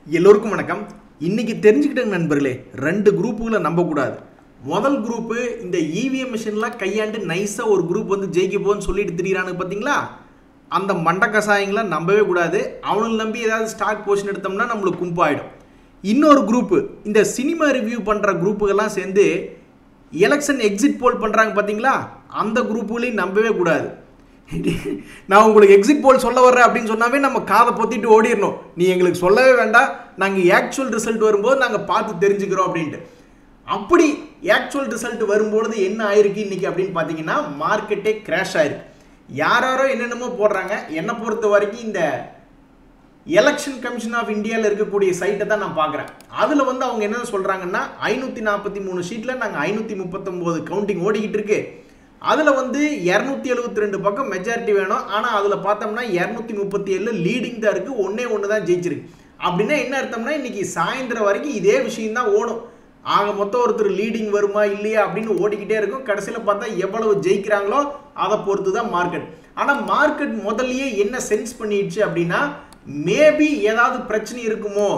எல்லோருக்கும் வணக்கம். இன்னைக்கு தெரிஞ்சுக்கிட்ட நண்பர்களே, ரெண்டு குரூப்புகளை நம்பக்கூடாது. முதல் குரூப்பு இந்த இவிஎம் மிஷின்லாம் கையாண்டு நைஸாக ஒரு குரூப் வந்து ஜெயிக்க போகுதுன்னு சொல்லிட்டு திரியிறானு பார்த்தீங்களா, அந்த மண்ட கசாயங்களை நம்பவே கூடாது. அவனுங்களை நம்பி ஏதாவது ஸ்டாக் போர்ஷன் எடுத்தோம்னா நம்மளுக்கு கும்பாயிடும். இன்னொரு குரூப்பு இந்த சினிமா ரிவ்யூ பண்ணுற குரூப்புகள்லாம் சேர்ந்து எலெக்ஷன் எக்ஸிட் போல் பண்ணுறாங்க பார்த்தீங்களா, அந்த குரூப்புகளையும் நம்பவே கூடாது. நான் உங்களுக்கு எக்ஸிட் போல் சொல்ல வர்றேன் அப்படின்னு சொன்னாவே நம்ம காதை பொத்திட்டு ஓடிடணும். நீ எங்களுக்கு சொல்லவே வேண்டாம், நாங்கள் ஆக்சுவல் ரிசல்ட் வரும்போது நாங்கள் பார்த்து தெரிஞ்சுக்கிறோம் அப்படின்ட்டு. அப்படி ஆக்சுவல் ரிசல்ட் வரும்பொழுது என்ன ஆயிருக்கு இன்னைக்கு அப்படின்னு பார்த்தீங்கன்னா, மார்க்கெட்டே கிராஷ் ஆயிருக்கு. யாரோ என்னென்னமோ போடுறாங்க. என்னை பொறுத்த வரைக்கும் இந்த எலெக்ஷன் கமிஷன் ஆஃப் இந்தியாவில் இருக்கக்கூடிய சைட்டை தான் நான் பார்க்குறேன். அதில் வந்து அவங்க என்ன சொல்கிறாங்கன்னா, 543 ஷீட்டில் நாங்கள் 539 கவுண்டிங் ஓடிக்கிட்டு இருக்கு. அதில் வந்து 272 பக்கம் மெஜாரிட்டி வேணும். ஆனால் அதில் பார்த்தோம்னா 237 லீடிங் தான் இருக்குது. ஒன்று தான் ஜெயிச்சிருக்கு. அப்படின்னா என்ன அர்த்தம்னா, இன்னைக்கு சாயந்தரம் வரைக்கும் இதே விஷயம் தான் ஓடும். ஆக மொத்தம் ஒருத்தர் லீடிங் வருமா இல்லையா அப்படின்னு ஓடிக்கிட்டே இருக்கும். கடைசியில் பார்த்தா எவ்வளவு ஜெயிக்கிறாங்களோ அதை பொறுத்து தான் மார்க்கெட். ஆனால் மார்க்கெட் முதல்லயே என்ன சென்ஸ் பண்ணிடுச்சு அப்படின்னா, மேபி ஏதாவது பிரச்சனை இருக்குமோ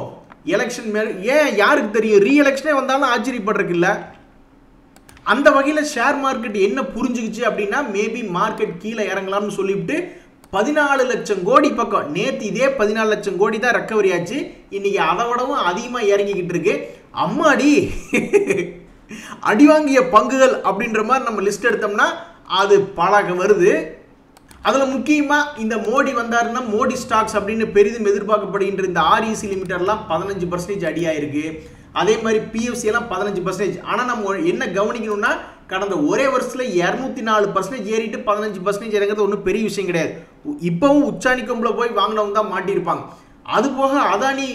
எலெக்ஷன் மேலே. ஏன் யாருக்கு தெரியும், ரீஎலெக்ஷனே வந்தாலும் ஆச்சரியப்படுறதுக்கு இல்லை. அந்த வகையில் ஷேர் மார்க்கெட் என்ன புரிஞ்சுக்கிச்சு அப்படின்னா, மேபி மார்க்கெட் கீழே இறங்கலாம்னு சொல்லிவிட்டு 14 லட்சம் கோடி பக்கம், நேற்று இதே 14 லட்சம் கோடி தான் ரெக்கவரி ஆச்சு. இன்னைக்கு அதை விடவும் அதிகமாக இறங்கிக்கிட்டு இருக்கு. அம்மாடி அடிவாங்கிய பங்குகள் அப்படின்ற மாதிரி நம்ம லிஸ்ட் எடுத்தோம்னா அது பல வருது. அதில் முக்கியமாக இந்த மோடி வந்தாருன்னா மோடி ஸ்டாக்ஸ் அப்படின்னு பெரிதும் எதிர்பார்க்கப்படுகின்ற இந்த ஆர்இசி லிமிட்டர்லாம் 15% அடியாயிருக்கு. அதே மாதிரி பிஎஃப்சி எல்லாம் 15%. ஆனால் நம்ம என்ன கவனிக்கணும்னா, கடந்த ஒரே வருஷத்தில் 204% ஏறிட்டு 15% இறங்கிறது ஒன்றும் பெரிய விஷயம் கிடையாது. இப்போவும் உச்சாணி கொம்பில் போய் வாங்கினவங்க தான் மாட்டியிருப்பாங்க. அதுபோக அதானி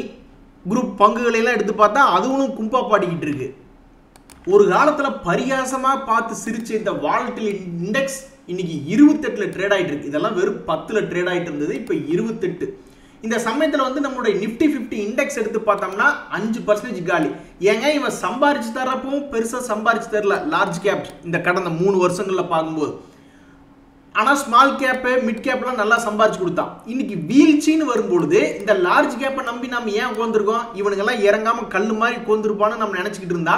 குரூப் பங்குகளெல்லாம் எடுத்து பார்த்தா அதுவும் கும்பா பாடிக்கிட்டு இருக்கு. ஒரு காலத்தில் பரிகாசமாக பார்த்து சிரிச்ச இந்த வாலட்டில் இண்டெக்ஸ் இன்னைக்கு 28ல் ட்ரேட் ஆகிட்டு இருக்கு. இதெல்லாம் வெறும் 10ல் ட்ரேட் ஆகிட்டு இருந்தது, இப்போ 28. இந்த சமயத்தில் வந்து நம்மளுடைய நிஃப்டி 50 இண்டெக்ஸ் எடுத்து பார்த்தோம்னா 5% காலி. ஏங்க இவன் சம்பாரிச்சு தரப்பவும் பெருசாக சம்பாரிச்சு தரல லார்ஜ் கேப் இந்த கடந்த 3 வருஷங்களில் பார்க்கும்போது. ஆனால் ஸ்மால் கேப்பு மிட் கேப்லாம் நல்லா சம்பாரிச்சு கொடுத்தான். இன்னைக்கு வீழ்ச்சின்னு வரும்பொழுது இந்த லார்ஜ் கேப்பை நம்பி நம்ம ஏன் உட்காந்துருக்கோம், இவனுங்கெல்லாம் இறங்காமல் கல் மாதிரி உட்காந்துருப்பான்னு நம்ம நினச்சிக்கிட்டு இருந்தா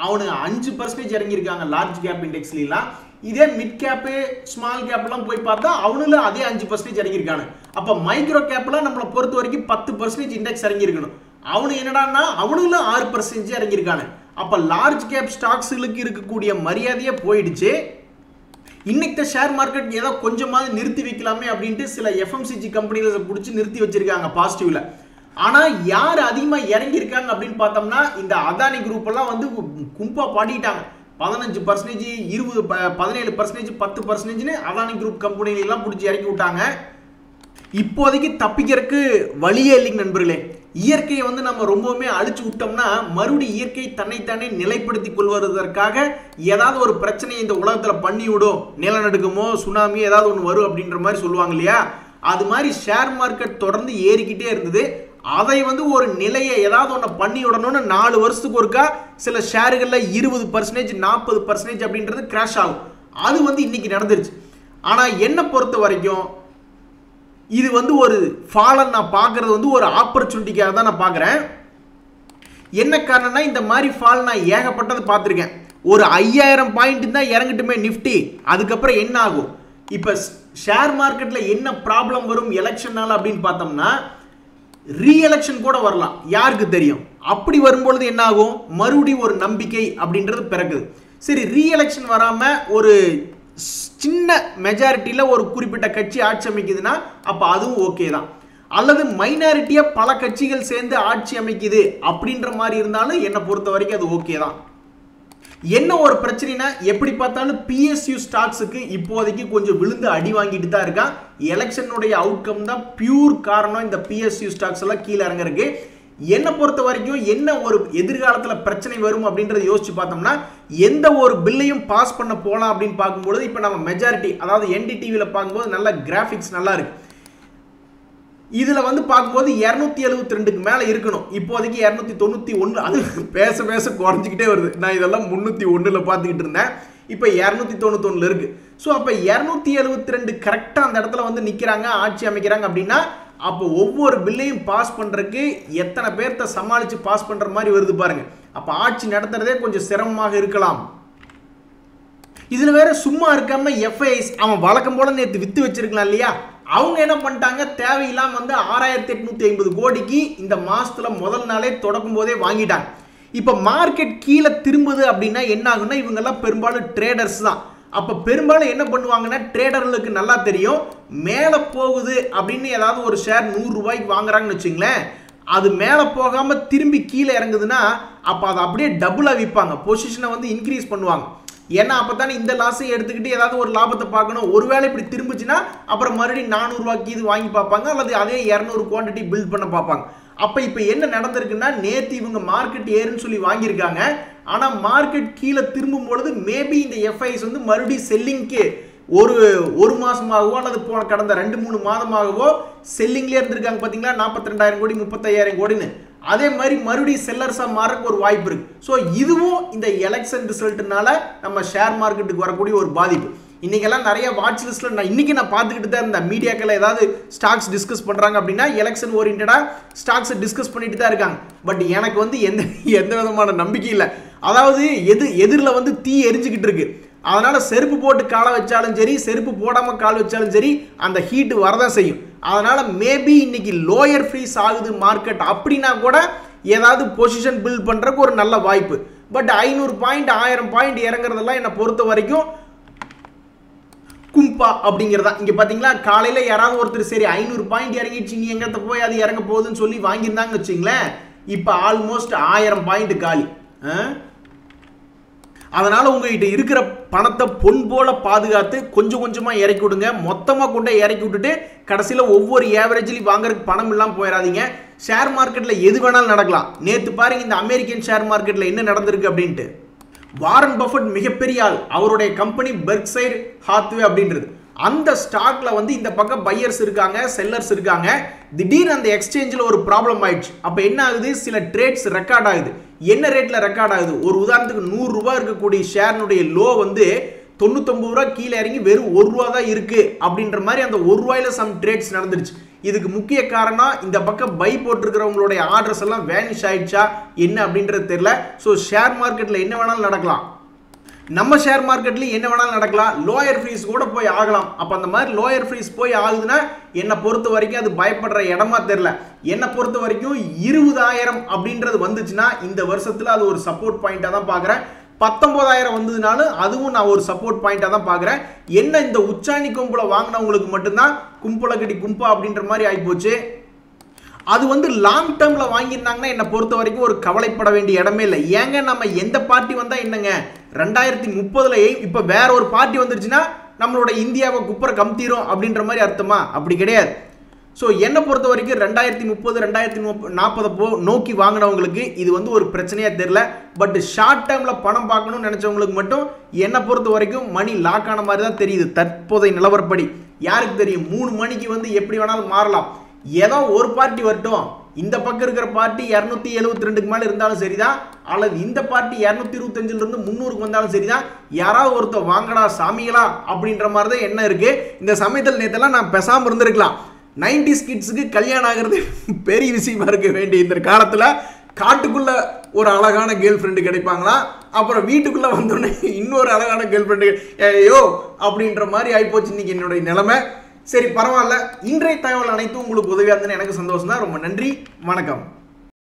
அவனுங்க 5% இறங்கியிருக்காங்க லார்ஜ் கேப் இண்டெக்ஸ்லாம். இதே மிட் கேப்பு ஸ்மால் கேப்லாம் போய் பார்த்தா அவனுல அதே 5% இறங்கியிருக்கானு. அப்போ மைக்ரோ கேப்லாம் நம்மளை பொறுத்த வரைக்கும் 10% இண்டெக்ஸ் இறங்கியிருக்கணும். அவனு என்னடான்னா அவனுல 6% இறங்கியிருக்கானு. அப்போ லார்ஜ் கேப் ஸ்டாக்ஸுகளுக்கு இருக்கக்கூடிய மரியாதையே போயிடுச்சு. இன்னைக்கு ஷேர் மார்க்கெட் ஏதோ கொஞ்சமாவது நிறுத்தி வைக்கலாமே அப்படின்ட்டு சில எஃப்எம்சிஜி கம்பெனிகளை பிடிச்சி நிறுத்தி வச்சிருக்காங்க பாசிட்டிவ்ல. ஆனால் யார் அதிகமாக இறங்கியிருக்காங்க அப்படின்னு பார்த்தோம்னா, இந்த அதானி குரூப் எல்லாம் வந்து கும்பா பாடிட்டாங்க. 15%, 20, 17%, 10% அதானி குரூப் கம்பெனிலாம் பிடிச்சி இறக்கி விட்டாங்க. இப்போதைக்கு தப்பிக்கிறதுக்கு வழியே இல்லைங்க நண்பர்களே. இயற்கையை வந்து நம்ம ரொம்பவுமே அழிச்சு விட்டோம்னா மறுபடியும் இயற்கை தன்னைத்தானே நிலைப்படுத்தி கொள்வதற்காக ஏதாவது ஒரு பிரச்சனையை இந்த உலகத்தில் பண்ணி விடும். நிலநடுக்கமோ சுனாமியோ ஏதாவது ஒன்று வரும் அப்படின்ற மாதிரி சொல்லுவாங்க இல்லையா, அது மாதிரி ஷேர் மார்க்கெட் தொடர்ந்து ஏறிக்கிட்டே இருந்தது. அதை வந்து ஒரு நிலையை ஏதாவது ஒன்று பண்ணி விடணும்னு 4 வருஷத்துக்கு ஒருக்கா சில ஷேர்களில் 20%, 40% அப்படின்றது கிராஷ் ஆகும். அது வந்து இன்னைக்கு நடந்துருச்சு. ஆனால் என்னை பொறுத்த வரைக்கும் இது வந்து ஒரு ஃபாலன் நான் பார்க்கறது வந்து ஒரு ஆப்பர்ச்சுனிட்டிக்காக தான் நான் பார்க்குறேன். என்ன காரணம்னா, இந்த மாதிரி ஃபால் நான் ஏகப்பட்டது பார்த்துருக்கேன். ஒரு 5000 பாயிண்ட் தான் இறங்கட்டுமே நிஃப்டி, அதுக்கப்புறம் என்ன ஆகும்? இப்போ ஷேர் மார்க்கெட்டில் என்ன ப்ராப்ளம் வரும் எலெக்ஷனால் அப்படின்னு பார்த்தோம்னா, ரீஎலெக்ஷன் கூட வரலாம், யாருக்கு தெரியும். அப்படி வரும்பொழுது என்ன ஆகும், மறுபடியும் ஒரு நம்பிக்கை அப்படின்றது பிறகுது. சரி, ரீஎலெக்ஷன் வராமல் ஒரு சின்ன மெஜாரிட்டியில் ஒரு குறிப்பிட்ட கட்சி ஆட்சி அமைக்குதுன்னா அப்போ அதுவும் ஓகே தான். அல்லது மைனாரிட்டியாக பல கட்சிகள் சேர்ந்து ஆட்சி அமைக்குது அப்படின்ற மாதிரி இருந்தாலும் என்னை பொறுத்த வரைக்கும் அது ஓகே தான். என்ன ஒரு பிரச்சனைனா, எப்படி பார்த்தாலும் பிஎஸ்யூ ஸ்டாக்ஸுக்கு இப்போதைக்கு கொஞ்சம் விழுந்து அடி வாங்கிட்டு தான் இருக்கான். எலெக்ஷனுடைய அவுட்கம் தான் பியூர் காரணம் இந்த பிஎஸ்யூ ஸ்டாக்ஸ் எல்லாம் கீழே இறங்குறதுக்கு. என்னை பொறுத்த வரைக்கும் என்ன ஒரு எதிர்காலத்தில் பிரச்சனை வரும் அப்படின்றத யோசிச்சு பார்த்தோம்னா, எந்த ஒரு பில்லையும் பாஸ் பண்ண போகலாம் அப்படின்னு பார்க்கும்போது இப்போ நம்ம மெஜாரிட்டி அதாவது என்டிடிவியில் பார்க்கும்போது நல்ல கிராஃபிக்ஸ் நல்லா இருக்கு. இதில் வந்து பார்க்கும்போது 272க்கு மேலே இருக்கணும். இப்போதைக்கு 291. அது பேச பேச குறைஞ்சிக்கிட்டே வருது. நான் இதெல்லாம் 301ல் பார்த்துக்கிட்டு இருந்தேன். இப்போ 291 இருக்கு. ஸோ அப்போ 272 கரெக்டாக அந்த இடத்துல வந்து நிற்கிறாங்க, ஆட்சி அமைக்கிறாங்க அப்படின்னா அப்போ ஒவ்வொரு பில்லையும் பாஸ் பண்றதுக்கு எத்தனை பேர்த்த சமாளிச்சு பாஸ் பண்ற மாதிரி வருது பாருங்க. அப்ப ஆட்சி நடத்துறதே கொஞ்சம் சிரமமாக இருக்கலாம். இதுல வேற சும்மா இருக்காம எஃப்ஐஸ் அவன் வழக்கம் போல நேற்று வித்து வச்சிருக்கலாம் இல்லையா, அவங்க என்ன பண்ணிட்டாங்க, தேவையில்லாம வந்து 6850 கோடிக்கு இந்த மாசத்துல முதல் நாளே தொடக்கும் போதே வாங்கிட்டாங்க. இப்ப மார்க்கெட் கீழே திரும்புது அப்படின்னா என்ன ஆகும்னா, இவங்க எல்லாம் பெரும்பாலும் ட்ரேடர்ஸ் தான். அப்ப பெரும்பாலும் என்ன பண்ணுவாங்கன்னா, ட்ரேடர்களுக்கு நல்லா தெரியும் மேல போகுது அப்படின்னு ஏதாவது ஒரு ஷேர் 100 ரூபாய்க்கு வாங்குறாங்கன்னு வச்சுங்களேன், அது மேல போகாம திரும்பி கீழே இறங்குதுன்னா அப்ப அதை அப்படியே டபுளா விற்பாங்க, பொசிஷனை வந்து இன்க்ரீஸ் பண்ணுவாங்க. ஏன்னா அப்பதானே இந்த லாஸை எடுத்துக்கிட்டு ஏதாவது ஒரு லாபத்தை பார்க்கணும். ஒருவேளை இப்படி திரும்பிச்சுன்னா அப்புறம் மறுபடியும் 400 ரூபாய்க்கு இது வாங்கி பார்ப்பாங்க, அல்லது அதே 200 குவான்டிட்டி பில்ட் பண்ண பார்ப்பாங்க. அப்ப இப்ப என்ன நடந்திருக்குன்னா, நேத்து இவங்க மார்க்கெட் ஏறுன்னு சொல்லி வாங்கியிருக்காங்க, ஆனா மார்க்கெட் கீழே திரும்பும் பொழுது மேபி இந்த எஃப்ஐஸ் வந்து மறுபடியும் செல்லிங்க்கு ஒரு மாசமாகவோ அல்லது கடந்த 2-3 மாதமாகவோ செல்லிங்லேயே இருந்திருக்காங்க. பார்த்தீங்களா 42,000 கோடி 35,000 கோடின்னு, அதே மாதிரி மறுபடியும் செல்லர்ஸா மாறக்கு ஒரு வாய்ப்பு இருக்கு. ஸோ இதுவும் இந்த எலெக்ஷன் ரிசல்ட்னால நம்ம ஷேர் மார்க்கெட்டுக்கு வரக்கூடிய ஒரு பாதிப்பு. இன்னைக்கெல்லாம் நிறைய வாட்ச் லிஸ்ட்ல நான் பார்த்துக்கிட்டு தான் இருந்தேன். மீடியாக்கள் ஏதாவது ஸ்டாக்ஸ் டிஸ்கஸ் பண்றாங்க அப்படின்னா எலெக்ஷன் ஓரியன்டா ஸ்டாக்ஸ் டிஸ்கஸ் பண்ணிட்டு தான் இருக்காங்க. பட் எனக்கு வந்து எந்த விதமான நம்பிக்கை இல்லை. அதாவது எதிரில் வந்து தீ எரிஞ்சுக்கிட்டு இருக்கு, அதனால செருப்பு போட்டு காலை வச்சாலும் சரி, செருப்பு போடாம கால் வச்சாலும் சரி, அந்த ஹீட் வரதான் செய்யும். அதனால மேபி இன்னைக்கு லோயர் ஃப்ரீஸ் ஆகுது மார்க்கெட் அப்படின்னா கூட ஏதாவது பொசிஷன் பில்ட் பண்றதுக்கு ஒரு நல்ல வாய்ப்பு. பட் 500 பாயிண்ட் 1000 பாயிண்ட் இறங்குறதெல்லாம் என்னை பொறுத்த வரைக்கும் கும்பா அப்படிங்கிறதா. இங்க பாத்தீங்களா, காலையில யாராவது ஒருத்தர் சரி 500 பாயிண்ட் இறங்கிடுச்சு, நீ எங்க போய் அது இறங்க போகுதுன்னு சொல்லி வாங்கியிருந்தாங்கன்னு வச்சுங்களேன், இப்ப ஆல்மோஸ்ட் 1000 பாயிண்ட் காலி. அதனால உங்ககிட்ட இருக்கிற பணத்தை பொன் போல பாதுகாத்து கொஞ்சம் கொஞ்சமா இறக்கி விடுங்க. மொத்தமா கொண்டு இறக்கி விட்டுட்டு கடைசியில ஒவ்வொரு ஏவரேஜ்லயும் வாங்குறதுக்கு பணம் இல்லாம போயிடாதீங்க. ஷேர் மார்க்கெட்ல எது வேணாலும் நடக்கலாம். நேத்து பாருங்க இந்த அமெரிக்கன் ஷேர் மார்க்கெட்ல என்ன நடந்திருக்கு அப்படின்ட்டு. வாரன் பஃபட் மிகப்பெரிய ஆள், அவருடைய கம்பெனி பெர்க்சைர் ஹாத்வே அப்படின்றது, அந்த ஸ்டாக்ல வந்து இந்த பக்கம் பையர்ஸ் இருக்காங்க, செல்லர்ஸ் இருக்காங்க. திடீர்னு அந்த எக்ஸ்சேஞ்சில் ஒரு ப்ராப்ளம் ஆயிடுச்சு. அப்ப என்ன ஆகுது, சில ட்ரேட்ஸ் ரெக்கார்ட் ஆகுது. என்ன ரேட்ல ரெக்கார்ட் ஆகுது, ஒரு உதாரணத்துக்கு 100 ரூபாய் இருக்கக்கூடிய ஷேர்னுடைய லோ வந்து 99 ரூபாய் கீழே இறங்கி வெறும் 1 ரூபா தான் இருக்கு அப்படின்ற மாதிரி அந்த 1 ரூபாயில சம் ட்ரேட்ஸ் நடந்துருச்சு. இதுக்கு முக்கிய காரணம் இந்த பக்கம் பை போட்டிருக்கிறவங்களுடைய ஆர்டர்ஸ் எல்லாம் வேனிஷ் ஆயிடுச்சா என்ன அப்படின்றது தெரியல. ஸோ ஷேர் மார்க்கெட்ல என்ன வேணாலும் நடக்கலாம், நம்ம ஷேர் மார்க்கெட்ல என்ன வேணாலும் நடக்கலாம். லோயர் ஃப்ரீஸ் கூட போய் ஆகலாம். அப்ப அந்த மாதிரி லோயர் ஃப்ரீஸ் போய் ஆகுதுன்னா என்னை பொறுத்த வரைக்கும் அது பயப்படுற இடமா தெரியல. என்னை பொறுத்த வரைக்கும் 20,000 அப்படின்றது வந்துச்சுன்னா இந்த வருஷத்துல அது ஒரு சப்போர்ட் பாயிண்டா தான் பாக்குறேன். 19,000 வந்ததுனாலும் அதுவும் நான் ஒரு சப்போர்ட் பாயிண்டா தான் பாக்குறேன். என்ன இந்த உச்சாணி கொம்புல வாங்கினவங்களுக்கு மட்டும்தான் கும்பல கட்டி கும்பா அப்படின்ற மாதிரி ஆயிப்போச்சு. அது வந்து லாங் டேர்ம்ல வாங்கியிருந்தாங்கன்னா என்னை பொறுத்த வரைக்கும் ஒரு கவலைப்பட வேண்டிய இடமே இல்லை. ஏங்க நம்ம எந்த பார்ட்டி வந்தா என்னங்க, 2030 இப்ப வேற ஒரு பார்ட்டி வந்துருச்சுன்னா நம்மளோட இந்தியாவை குப்புற கம்தீரும் அப்படின்ற மாதிரி அர்த்தமா? அப்படி கிடையாது. ஸோ என்னை பொறுத்த வரைக்கும் 2030 2040 நோக்கி வாங்கினவங்களுக்கு இது வந்து ஒரு பிரச்சனையா தெரியல. பட் ஷார்ட் டைம்ல பணம் பார்க்கணும்னு நினைச்சவங்களுக்கு மட்டும் என்னை பொறுத்த வரைக்கும் மணி லாக் ஆன மாதிரி தான் தெரியுது தற்போதைய நிலவரப்படி. யாருக்கு தெரியும், 3 மணிக்கு வந்து எப்படி வேணாலும் மாறலாம். ஏதோ ஒரு பார்ட்டி வரட்டும், இந்த பக்கம் இருக்கிற பார்ட்டி 272க்கு மேல இருந்தாலும் சரிதான், அல்லது இந்த பார்ட்டி 225 இருந்து 300க்கு வந்தாலும் சரிதான், யாராவது ஒருத்தர் வாங்கடா சாமிகளா அப்படின்ற மாதிரி தான் என்ன இருக்கு. இந்த சமயத்தில் நேத்தெல்லாம் நான் பேசாம இருந்திருக்கலாம். 90s கிட்ஸுக்கு கல்யாணம் ஆகிறது பெரிய விஷயமா இருக்க வேண்டிய இந்த காலத்துல காட்டுக்குள்ள ஒரு அழகான கேர்ள் ஃப்ரெண்டு கிடைப்பாங்களா, அப்புறம் வீட்டுக்குள்ள வந்தோடனே இன்னொரு அழகான கேர்ள் ஃப்ரெண்டு ஐயோ அப்படின்ற மாதிரி ஆயிப்போச்சு இன்னைக்கு என்னுடைய நிலைமை. சரி பரவாயில்ல, இன்றைய தகவல் அனைத்தும் உங்களுக்கு உதவியா இருந்ததுன்னு எனக்கு சந்தோஷம் தான். ரொம்ப நன்றி, வணக்கம்.